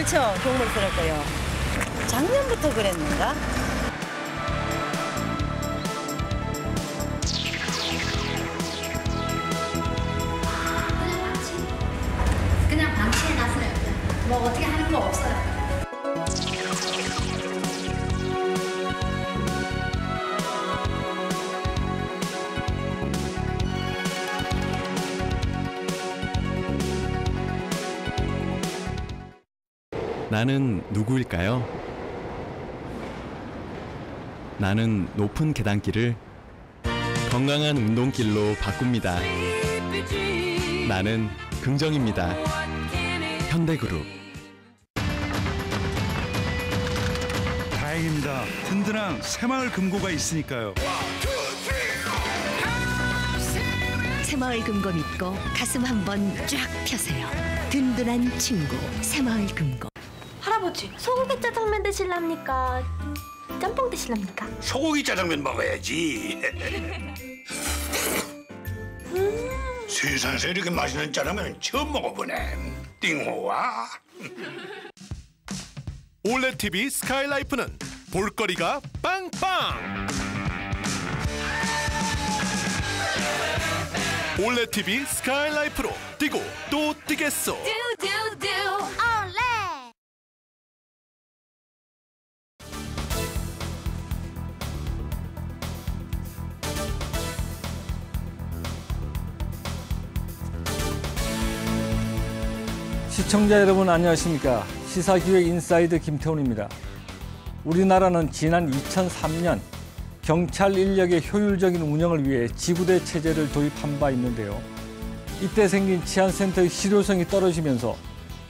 싫죠? 동물스럽고요. 작년부터 그랬는가? 그냥 방치해놨어요. 뭐 어떻게 하는 거 없어요. 나는 누구일까요? 나는 높은 계단길을 건강한 운동길로 바꿉니다. 나는 긍정입니다. 현대그룹. 다행입니다. 든든한 새마을 금고가 있으니까요. 새마을 금고 믿고 가슴 한번 쫙 펴세요. 든든한 친구 새마을 금고. 할아버지, 소고기 짜장면 드실랍니까? 짬뽕 드실랍니까? 소고기 짜장면 먹어야지. 세상에서 이렇게 맛있는 짜장면 처음 먹어보네. 띵호와. 올레 TV 스카이라이프는 볼거리가 빵빵. 올레 TV 스카이라이프로 뛰고 또 뛰겠어. 시청자 여러분 안녕하십니까? 시사기획 인사이드 김태훈입니다. 우리나라는 지난 2003년 경찰 인력의 효율적인 운영을 위해 지구대 체제를 도입한 바 있는데요. 이때 생긴 치안센터의 실효성이 떨어지면서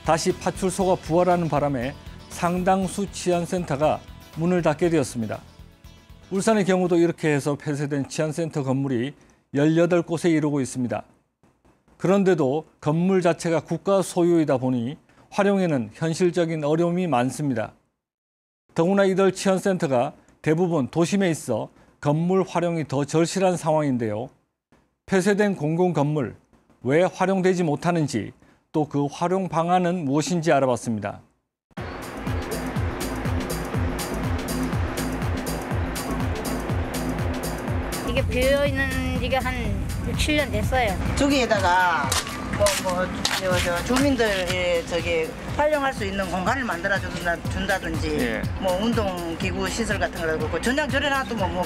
다시 파출소가 부활하는 바람에 상당수 치안센터가 문을 닫게 되었습니다. 울산의 경우도 이렇게 해서 폐쇄된 치안센터 건물이 18곳에 이르고 있습니다. 그런데도 건물 자체가 국가 소유이다 보니 활용에는 현실적인 어려움이 많습니다. 더구나 이들 치안센터가 대부분 도심에 있어 건물 활용이 더 절실한 상황인데요. 폐쇄된 공공건물 왜 활용되지 못하는지 또 그 활용 방안은 무엇인지 알아봤습니다. 이게 비어있는 지가 한 6, 7년 됐어요. 저기에다가 주민들 저기 활용할 수 있는 공간을 만들어 준다든지 뭐 운동 기구 시설 같은 거라도 그렇고 전장 저래 놔두면 뭐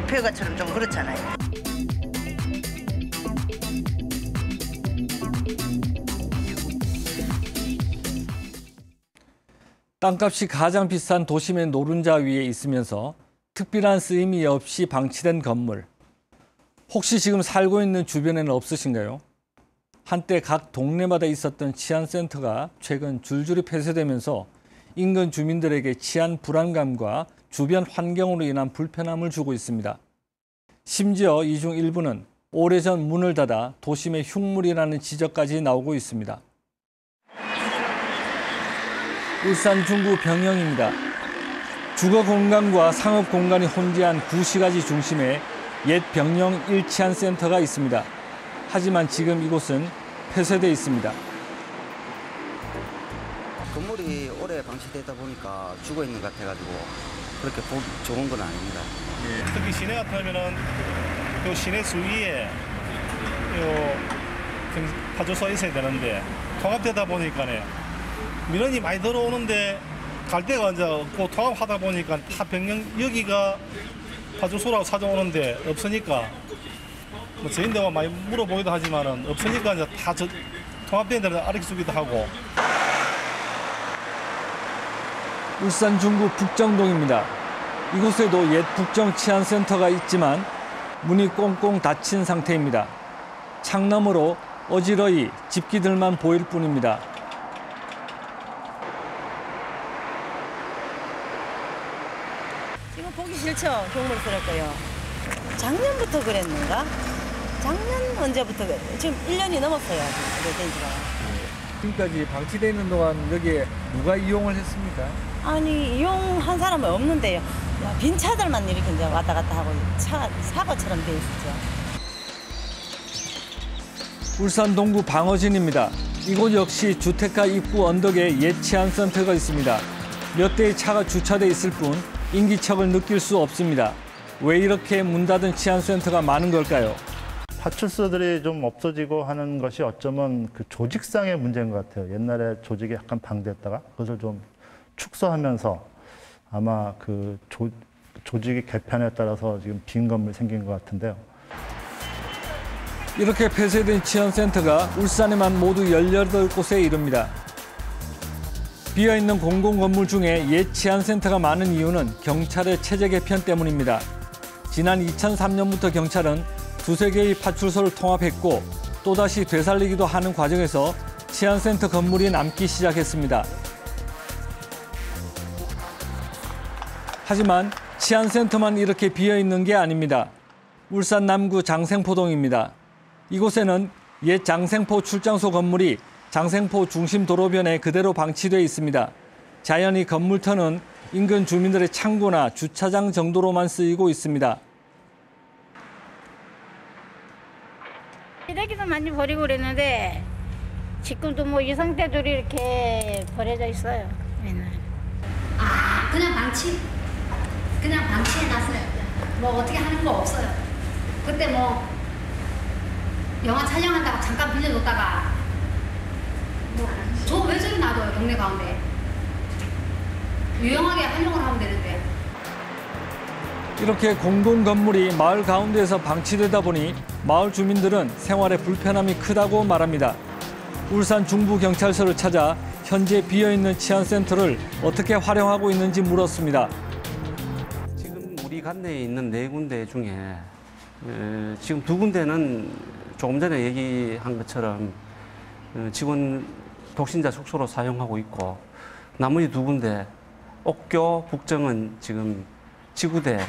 폐가처럼 좀 그렇잖아요. 땅값이 가장 비싼 도심의 노른자 위에 있으면서 특별한 쓰임이 없이 방치된 건물. 혹시 지금 살고 있는 주변에는 없으신가요? 한때 각 동네마다 있었던 치안센터가 최근 줄줄이 폐쇄되면서 인근 주민들에게 치안 불안감과 주변 환경으로 인한 불편함을 주고 있습니다. 심지어 이 중 일부는 오래전 문을 닫아 도심의 흉물이라는 지적까지 나오고 있습니다. 울산 중구 병영입니다. 주거 공간과 상업 공간이 혼재한 구시가지 중심에 옛 병영 1치안센터가 있습니다. 하지만 지금 이곳은 폐쇄돼 있습니다. 건물이 오래 방치되다 보니까 죽어 있는 것 같아가지고 그렇게 보기 좋은 건 아닙니다. 특히 시내 같으면은 요 시내 주위에 요 파주소 있어야 되는데 통합되다 보니까네 민원이 많이 들어오는데 갈 데가 이제 없고 통합하다 보니까 다 병영 여기가 파주소라고 찾아오는데 없으니까 뭐 저희한테 많이 물어보기도 하지만은 없으니까 이제 다 통합된 데를 알려주기도 하고. 울산 중구 북정동입니다. 이곳에도 옛 북정 치안센터가 있지만 문이 꽁꽁 닫힌 상태입니다. 창너머로 어지러이 집기들만 보일 뿐입니다. 지금 보기 싫죠? 동물스럽고요. 작년부터 그랬는가? 작년 언제부터 지금 1년이 넘었어요. 이게 된 지가. 지금까지 방치되어 있는 동안 여기에 누가 이용을 했습니까? 아니 이용한 사람은 없는데요. 빈 차들만 이렇게 이제 왔다 갔다 하고 사고처럼 돼 있었죠. 울산 동구 방어진입니다. 이곳 역시 주택가 입구 언덕에 옛 치안센터가 있습니다. 몇 대의 차가 주차돼 있을 뿐 인기척을 느낄 수 없습니다. 왜 이렇게 문 닫은 치안센터가 많은 걸까요? 파출소들이 좀 없어지고 하는 것이 어쩌면 그 조직상의 문제인 것 같아요. 옛날에 조직이 약간 방대했다가 그것을 좀 축소하면서 아마 그 조직의 개편에 따라서 지금 빈 건물이 생긴 것 같은데요. 이렇게 폐쇄된 치안센터가 울산에만 모두 18곳에 이릅니다. 비어있는 공공건물 중에 옛 치안센터가 많은 이유는 경찰의 체제 개편 때문입니다. 지난 2003년부터 경찰은 두세 개의 파출소를 통합했고 또다시 되살리기도 하는 과정에서 치안센터 건물이 남기 시작했습니다. 하지만 치안센터만 이렇게 비어있는 게 아닙니다. 울산 남구 장생포동입니다. 이곳에는 옛 장생포 출장소 건물이 장생포 중심 도로변에 그대로 방치돼 있습니다. 자연히 건물터는 인근 주민들의 창고나 주차장 정도로만 쓰이고 있습니다. 쓰레기도 많이 버리고 그랬는데 지금도 뭐 이 상태들이 이렇게 버려져 있어요. 맨날. 아, 그냥 방치해놨어요. 뭐 어떻게 하는 거 없어요. 그때 뭐 영화 촬영한다고 잠깐 빌려줬다가 저 왜 저리 놔둬요, 동네 가운데. 유용하게 활용을 하면 되는데. 이렇게 공공건물이 마을 가운데에서 방치되다 보니 마을 주민들은 생활에 불편함이 크다고 말합니다. 울산 중부경찰서를 찾아 현재 비어있는 치안센터를 어떻게 활용하고 있는지 물었습니다. 지금 우리 관내에 있는 4군데 중에 지금 2군데는 조금 전에 얘기한 것처럼 직원 독신자 숙소로 사용하고 있고 나머지 2군데 옥교, 북정은 지금 지구대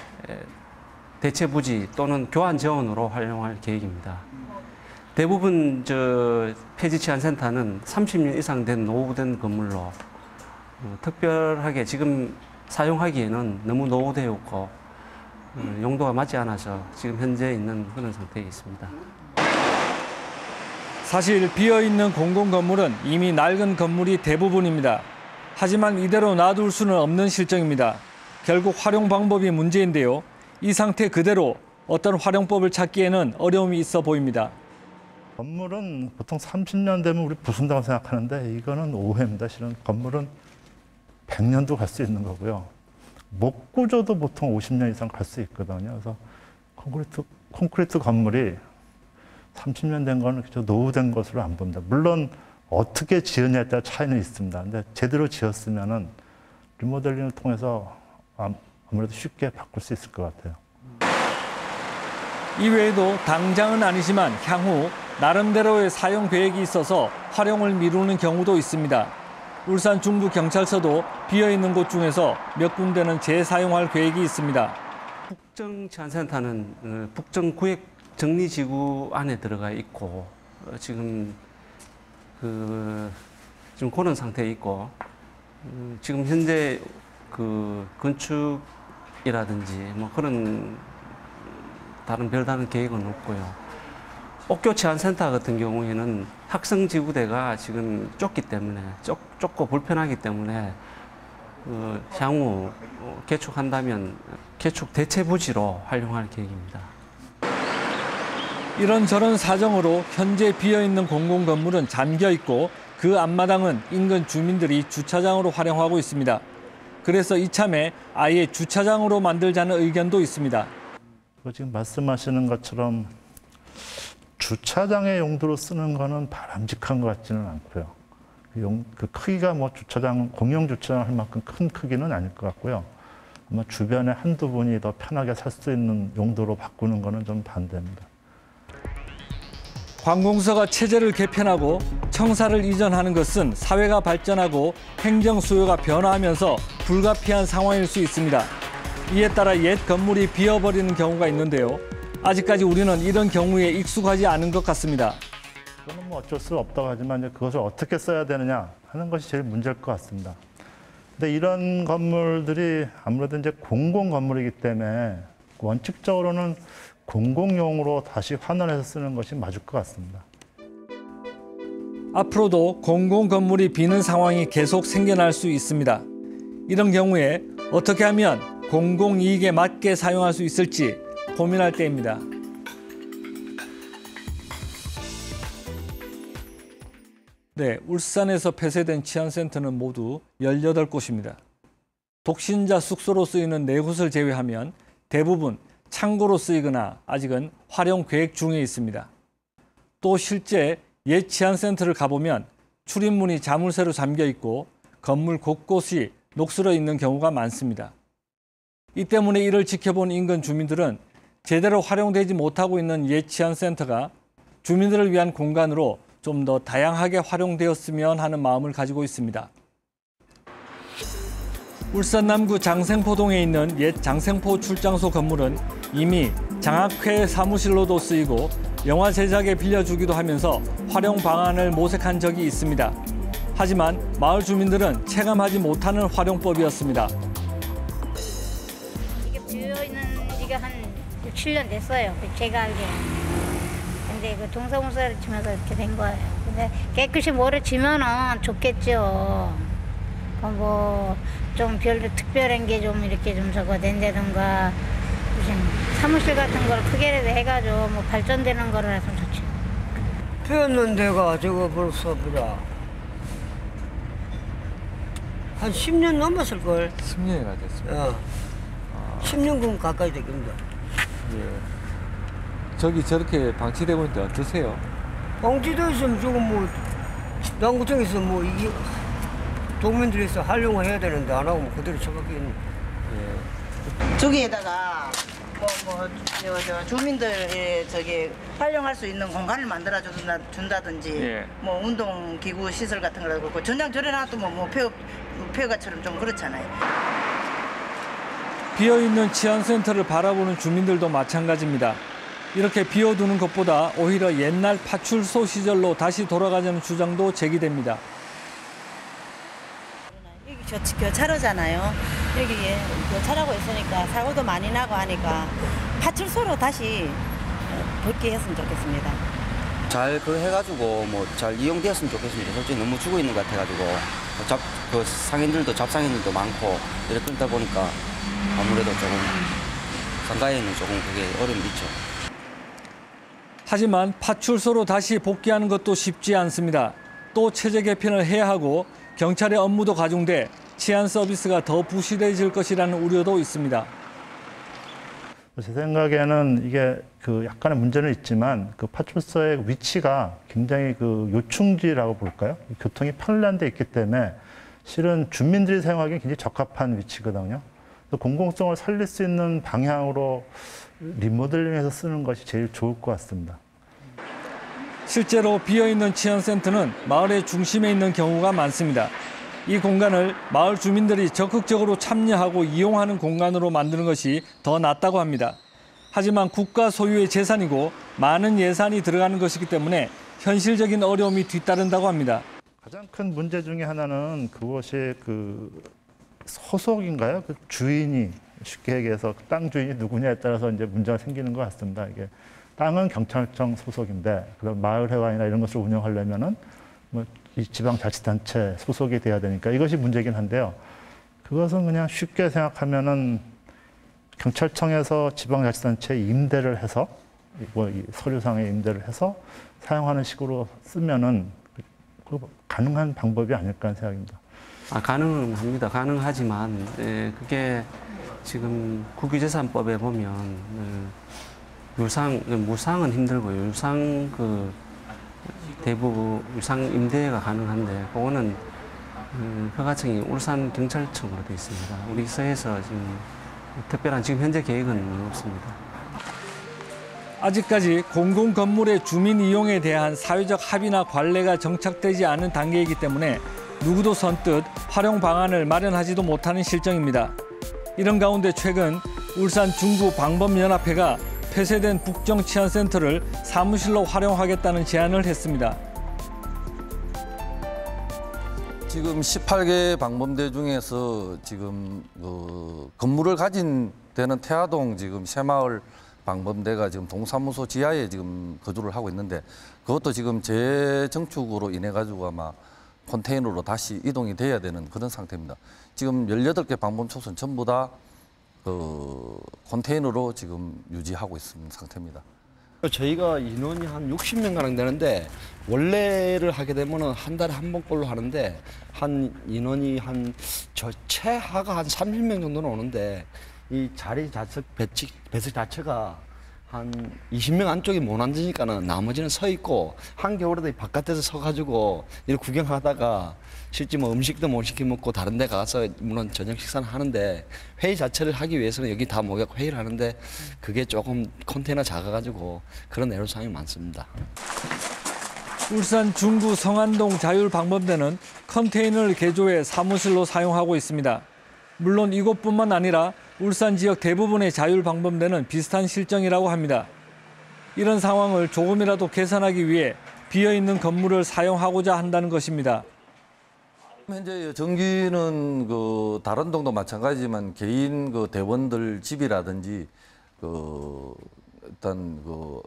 대체 부지 또는 교환 재원으로 활용할 계획입니다. 대부분 폐지 치안센터는 30년 이상 된 노후된 건물로 특별하게 지금 사용하기에는 너무 노후되어 있고 용도가 맞지 않아서 지금 현재 있는 그런 상태에 있습니다. 사실 비어있는 공공건물은 이미 낡은 건물이 대부분입니다. 하지만 이대로 놔둘 수는 없는 실정입니다. 결국 활용 방법이 문제인데요. 이 상태 그대로 어떤 활용법을 찾기에는 어려움이 있어 보입니다. 건물은 보통 30년 되면 우리 부순다고 생각하는데 이거는 오해입니다. 실은 건물은 100년도 갈 수 있는 거고요. 목구조도 보통 50년 이상 갈 수 있거든요. 그래서 콘크리트 건물이 30년 된 거는 노후된 것으로 안 봅니다. 물론 어떻게 지었냐에 따라 차이는 있습니다. 근데 제대로 지었으면은 리모델링을 통해서 아무래도 쉽게 바꿀 수 있을 것 같아요. 이외에도 당장은 아니지만 향후 나름대로의 사용 계획이 있어서 활용을 미루는 경우도 있습니다. 울산 중부경찰서도 비어있는 곳 중에서 몇 군데는 재사용할 계획이 있습니다. 북정 치안센터는 북정 구획 정리지구 안에 들어가 있고 지금 그런 상태에 있고 지금 현재 건축이라든지 뭐 그런 별다른 계획은 없고요. 옥교 치안센터 같은 경우에는 학생지구대가 지금 좁기 때문에 좁고 불편하기 때문에 향후 개축한다면 개축 대체 부지로 활용할 계획입니다. 이런저런 사정으로 현재 비어있는 공공건물은 잠겨있고 그 앞마당은 인근 주민들이 주차장으로 활용하고 있습니다. 그래서 이참에 아예 주차장으로 만들자는 의견도 있습니다. 지금 말씀하시는 것처럼 주차장의 용도로 쓰는 거는 바람직한 것 같지는 않고요. 그 크기가 뭐 공용 주차장 할 만큼 큰 크기는 아닐 것 같고요. 아마 주변에 한두 분이 더 편하게 살 수 있는 용도로 바꾸는 거는 좀 반대입니다. 관공서가 체제를 개편하고 청사를 이전하는 것은 사회가 발전하고 행정 수요가 변화하면서 불가피한 상황일 수 있습니다. 이에 따라 옛 건물이 비어버리는 경우가 있는데요. 아직까지 우리는 이런 경우에 익숙하지 않은 것 같습니다. 그건 뭐 어쩔 수 없다고 하지만 이제 그것을 어떻게 써야 되느냐 하는 것이 제일 문제일 것 같습니다. 근데 이런 건물들이 아무래도 이제 공공 건물이기 때문에 원칙적으로는 공공용으로 다시 환원해서 쓰는 것이 맞을 것 같습니다. 앞으로도 공공 건물이 비는 상황이 계속 생겨날 수 있습니다. 이런 경우에 어떻게 하면 공공 이익에 맞게 사용할 수 있을지 고민할 때입니다. 네, 울산에서 폐쇄된 치안센터는 모두 18곳입니다. 독신자 숙소로 쓰이는 4곳을 제외하면 대부분 창고로 쓰이거나 아직은 활용 계획 중에 있습니다. 또 실제 옛 치안센터를 가보면 출입문이 자물쇠로 잠겨 있고 건물 곳곳이 녹슬어 있는 경우가 많습니다. 이 때문에 이를 지켜본 인근 주민들은 제대로 활용되지 못하고 있는 옛 치안센터가 주민들을 위한 공간으로 좀 더 다양하게 활용되었으면 하는 마음을 가지고 있습니다. 울산 남구 장생포동에 있는 옛 장생포 출장소 건물은 이미 장학회 사무실로도 쓰이고 영화 제작에 빌려주기도 하면서 활용 방안을 모색한 적이 있습니다. 하지만 마을 주민들은 체감하지 못하는 활용법이었습니다. 이게 비어있는 지가 한 6, 7년 됐어요. 제가 알기로는. 근데 그 동사무소를 치면서 이렇게 된 거예요. 근데 깨끗이 뭐를 지면은 좋겠죠. 뭐 좀 별로 특별한 게 좀 이렇게 좀 저거 된다든가 무슨 사무실 같은 걸 크게라도 해가지고 뭐 발전되는 거를 했으면 좋지. 비었는 데가 저거 벌써 보자 한 10년 넘었을걸. 10년이나 됐습니다. 10년쯤 가까이 되겠습니다. 예. 저기 저렇게 방치되고 있는데 어떠세요? 방치되어 있으면 저거 뭐 남구청에서 뭐 이게 도민들에서 활용을 해야 되는데 안 하고 뭐 그대로 처박혀 있는. 저기에다가 저 주민들이 저기 활용할 수 있는 공간을 만들어 준다든지 뭐 운동 기구 시설 같은 거라도 그렇고 전장 저래 놔두면 뭐 폐허가처럼 좀 그렇잖아요. 비어있는 치안센터를 바라보는 주민들도 마찬가지입니다. 이렇게 비워두는 것보다 오히려 옛날 파출소 시절로 다시 돌아가자는 주장도 제기됩니다. 여기 교차로잖아요. 여기 교차하고 있으니까 사고도 많이 나고 하니까 파출소로 다시 복귀했으면 좋겠습니다. 잘 그 해가지고 뭐 잘 이용되었으면 좋겠습니다. 솔직히 너무 죽어 있는 것 같아가지고 그 상인들도 잡상인들도 많고 이렇게 끊다 보니까 아무래도 조금 상가에는 조금 그게 어려움이 있죠. 하지만 파출소로 다시 복귀하는 것도 쉽지 않습니다. 또 체제 개편을 해야 하고 경찰의 업무도 가중돼 치안 서비스가 더 부실해질 것이라는 우려도 있습니다. 제 생각에는 이게 그 약간의 문제는 있지만 그 파출소의 위치가 굉장히 그 요충지라고 볼까요? 교통이 편리한 데 있기 때문에 실은 주민들이 사용하기에 굉장히 적합한 위치거든요. 공공성을 살릴 수 있는 방향으로 리모델링해서 쓰는 것이 제일 좋을 것 같습니다. 실제로 비어있는 치안센터는 마을의 중심에 있는 경우가 많습니다. 이 공간을 마을 주민들이 적극적으로 참여하고 이용하는 공간으로 만드는 것이 더 낫다고 합니다. 하지만 국가 소유의 재산이고 많은 예산이 들어가는 것이기 때문에 현실적인 어려움이 뒤따른다고 합니다. 가장 큰 문제 중에 하나는 그것이 그 소속인가요? 그 주인이 쉽게 얘기해서 땅 주인이 누구냐에 따라서 이제 문제가 생기는 것 같습니다. 이게 땅은 경찰청 소속인데 그런 마을회관이나 이런 것을 운영하려면은 뭐 이 지방자치단체 소속이 돼야 되니까 이것이 문제긴 한데요. 그것은 그냥 쉽게 생각하면은 경찰청에서 지방자치단체에 임대를 해서 뭐 이 서류상에 임대를 해서 사용하는 식으로 쓰면은 가능한 방법이 아닐까 하는 생각입니다. 가능합니다. 가능하지만 그게 지금 국유재산법에 보면 물상은 힘들고요. 물상 대부분 물상 임대가 가능한데 그거는 허가청이 울산경찰청으로 되어 있습니다. 우리 서에서 지금 특별한 지금 현재 계획은 없습니다. 아직까지 공공건물의 주민 이용에 대한 사회적 합의나 관례가 정착되지 않은 단계이기 때문에 누구도 선뜻 활용 방안을 마련하지도 못하는 실정입니다. 이런 가운데 최근 울산 중구 방범연합회가 폐쇄된 북정치안센터를 사무실로 활용하겠다는 제안을 했습니다. 지금 18개 방범대 중에서 지금 건물을 가진 데는 태화동 지금 새마을 방범대가 지금 동사무소 지하에 지금 거주를 하고 있는데 그것도 지금 재정축으로 인해 가지고 아마 컨테이너로 다시 이동이 돼야 되는 그런 상태입니다. 지금 18개 방범초소는 전부 다 그 컨테이너로 지금 유지하고 있는 상태입니다. 저희가 인원이 한 60명 가량 되는데 원래를 하게 되면은 한 달에 한 번꼴로 하는데 한 인원이 한 저 최하가 한 30명 정도는 오는데 이 자리 자체 배석 자체가 한 20명 안쪽이 못 앉으니까는 나머지는 서 있고 한겨울에도 바깥에서 서가지고 이렇게 구경하다가 실제 뭐 음식도 못 시켜 먹고 다른 데 가서 물론 저녁 식사는 하는데 회의 자체를 하기 위해서는 여기 다 모여서 회의를 하는데 그게 조금 컨테이너 작아가지고 그런 애로사항이 많습니다. 울산 중구 성안동 자율방범대는 컨테이너를 개조해 사무실로 사용하고 있습니다. 물론 이곳뿐만 아니라 울산 지역 대부분의 자율방범대는 비슷한 실정이라고 합니다. 이런 상황을 조금이라도 개선하기 위해 비어있는 건물을 사용하고자 한다는 것입니다. 현재 전기는 그 다른 동도 마찬가지지만 개인 그 대원들 집이라든지 그 일단 그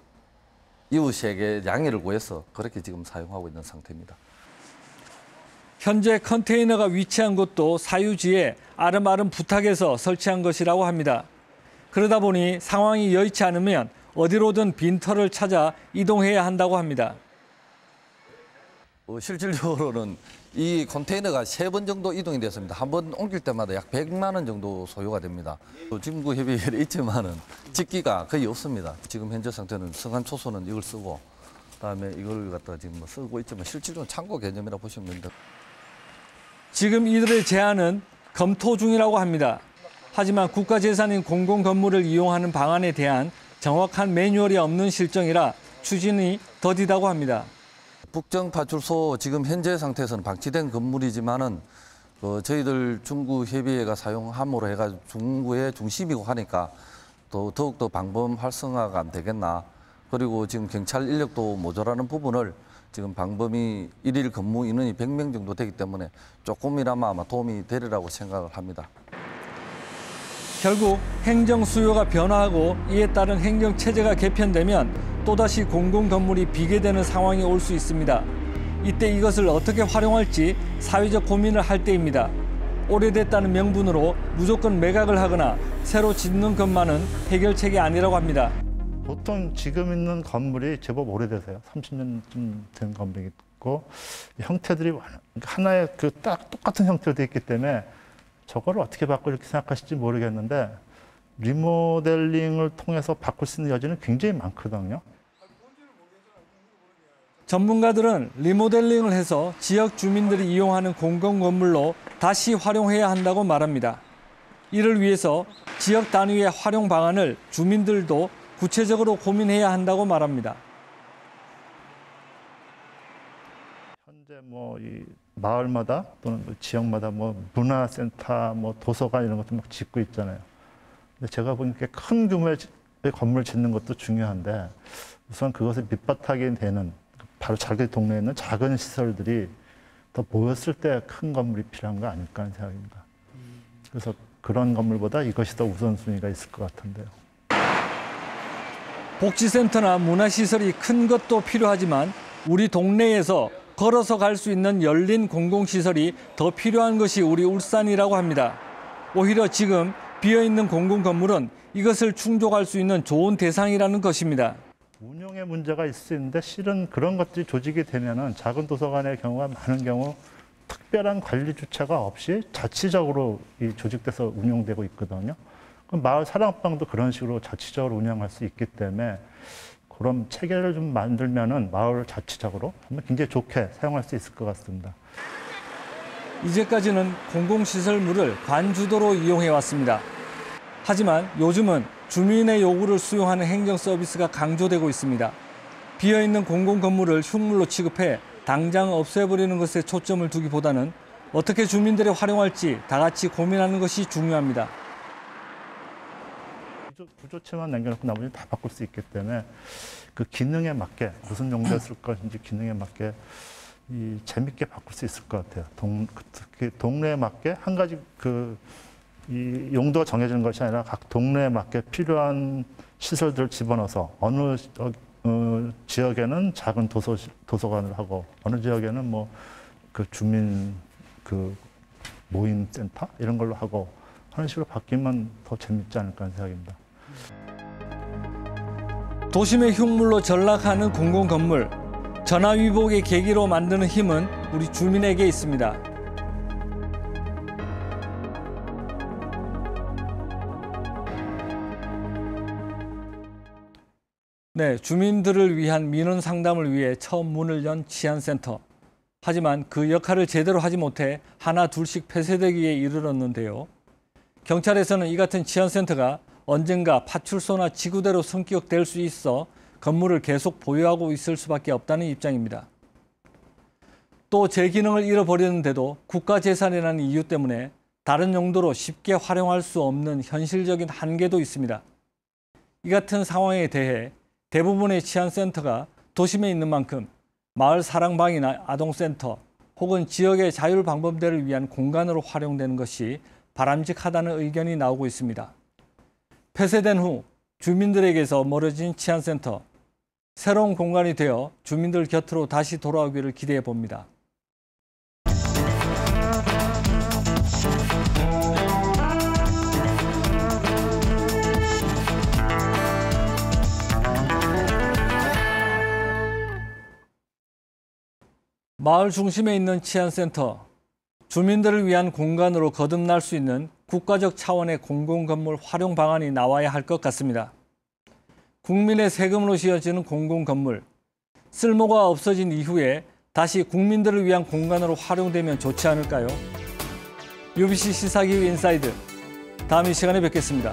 이웃에게 양해를 구해서 그렇게 지금 사용하고 있는 상태입니다. 현재 컨테이너가 위치한 곳도 사유지에 아름아름 부탁해서 설치한 것이라고 합니다. 그러다 보니 상황이 여의치 않으면 어디로든 빈터를 찾아 이동해야 한다고 합니다. 실질적으로는 이 컨테이너가 3번 정도 이동이 됐습니다. 한 번 옮길 때마다 약 100만 원 정도 소요가 됩니다. 중구 협의회에 있지만은 집기가 거의 없습니다. 지금 현재 상태는 성안초소는 이걸 쓰고 그다음에 이걸 갖다가 지금 뭐 쓰고 있지만 실질적으로 창고 개념이라고 보시면 됩니다. 지금 이들의 제안은 검토 중이라고 합니다. 하지만 국가재산인 공공건물을 이용하는 방안에 대한 정확한 매뉴얼이 없는 실정이라 추진이 더디다고 합니다. 북정파출소 지금 현재 상태에서는 방치된 건물이지만은 저희들 중구협의회가 사용함으로 해가지고 중구의 중심이고 하니까 또 더욱더 방범 활성화가 안 되겠나. 그리고 지금 경찰 인력도 모자라는 부분을 지금 방범이 일일 근무 인원이 100명 정도 되기 때문에 조금이나마 아마 도움이 되리라고 생각을 합니다. 결국 행정 수요가 변화하고 이에 따른 행정 체제가 개편되면 또다시 공공건물이 비게 되는 상황이 올 수 있습니다. 이때 이것을 어떻게 활용할지 사회적 고민을 할 때입니다. 오래됐다는 명분으로 무조건 매각을 하거나 새로 짓는 것만은 해결책이 아니라고 합니다. 보통 지금 있는 건물이 제법 오래돼서요. 30년쯤 된 건물이 있고 형태들이 하나의 그 딱 똑같은 형태로 되어 있기 때문에 저거를 어떻게 바꿔 이렇게 생각하실지 모르겠는데 리모델링을 통해서 바꿀 수 있는 여지는 굉장히 많거든요. 전문가들은 리모델링을 해서 지역 주민들이 이용하는 공공건물로 다시 활용해야 한다고 말합니다. 이를 위해서 지역 단위의 활용 방안을 주민들도 구체적으로 고민해야 한다고 말합니다. 현재 뭐 이 마을마다 또는 지역마다 뭐 문화센터, 뭐 도서관 이런 것도 막 짓고 있잖아요. 근데 제가 보니까 큰 규모의 건물 짓는 것도 중요한데 우선 그것을 밑바탕이 되는 바로 자기 동네에 있는 작은 시설들이 더 모였을 때 큰 건물이 필요한 거 아닐까 하는 생각입니다. 그래서 그런 건물보다 이것이 더 우선순위가 있을 것 같은데요. 복지센터나 문화시설이 큰 것도 필요하지만 우리 동네에서 걸어서 갈 수 있는 열린 공공시설이 더 필요한 것이 우리 울산이라고 합니다. 오히려 지금 비어있는 공공건물은 이것을 충족할 수 있는 좋은 대상이라는 것입니다. 운영에 문제가 있을 수 있는데 실은 그런 것들이 조직이 되면은 작은 도서관의 경우가 많은 경우 특별한 관리 주체가 없이 자치적으로 이 조직돼서 운영되고 있거든요. 그럼 마을 사랑방도 그런 식으로 자치적으로 운영할 수 있기 때문에 그런 체계를 좀 만들면은 마을 자치적으로 굉장히 좋게 사용할 수 있을 것 같습니다. 이제까지는 공공시설물을 관주도로 이용해 왔습니다. 하지만 요즘은 주민의 요구를 수용하는 행정 서비스가 강조되고 있습니다. 비어있는 공공건물을 흉물로 취급해 당장 없애버리는 것에 초점을 두기보다는 어떻게 주민들이 활용할지 다 같이 고민하는 것이 중요합니다. 구조체만 남겨놓고 나머지는 다 바꿀 수 있기 때문에 그 기능에 맞게 무슨 용도에 쓸 것인지 기능에 맞게 재밌게 바꿀 수 있을 것 같아요. 특히 동네에 맞게 한 가지 그 이 용도가 정해지는 것이 아니라 각 동네에 맞게 필요한 시설들을 집어넣어서 어느 지역에는 작은 도서관을 하고 어느 지역에는 뭐 그 주민 그 모임 센터 이런 걸로 하고 하는 식으로 바뀌면 더 재밌지 않을까 하는 생각입니다. 도심의 흉물로 전락하는 공공건물, 전화위복의 계기로 만드는 힘은 우리 주민에게 있습니다. 네, 주민들을 위한 민원 상담을 위해 처음 문을 연 치안센터. 하지만 그 역할을 제대로 하지 못해 하나 둘씩 폐쇄되기에 이르렀는데요. 경찰에서는 이 같은 치안센터가 언젠가 파출소나 지구대로 성격될 수 있어 건물을 계속 보유하고 있을 수밖에 없다는 입장입니다. 또 제 기능을 잃어버렸는데도 국가재산이라는 이유 때문에 다른 용도로 쉽게 활용할 수 없는 현실적인 한계도 있습니다. 이 같은 상황에 대해 대부분의 치안센터가 도심에 있는 만큼 마을 사랑방이나 아동센터 혹은 지역의 자율방범대를 위한 공간으로 활용되는 것이 바람직하다는 의견이 나오고 있습니다. 폐쇄된 후 주민들에게서 멀어진 치안센터, 새로운 공간이 되어 주민들 곁으로 다시 돌아오기를 기대해 봅니다. 마을 중심에 있는 치안센터, 주민들을 위한 공간으로 거듭날 수 있는 국가적 차원의 공공건물 활용 방안이 나와야 할 것 같습니다. 국민의 세금으로 지어지는 공공건물, 쓸모가 없어진 이후에 다시 국민들을 위한 공간으로 활용되면 좋지 않을까요? UBC 시사기획 인사이드, 다음 이 시간에 뵙겠습니다.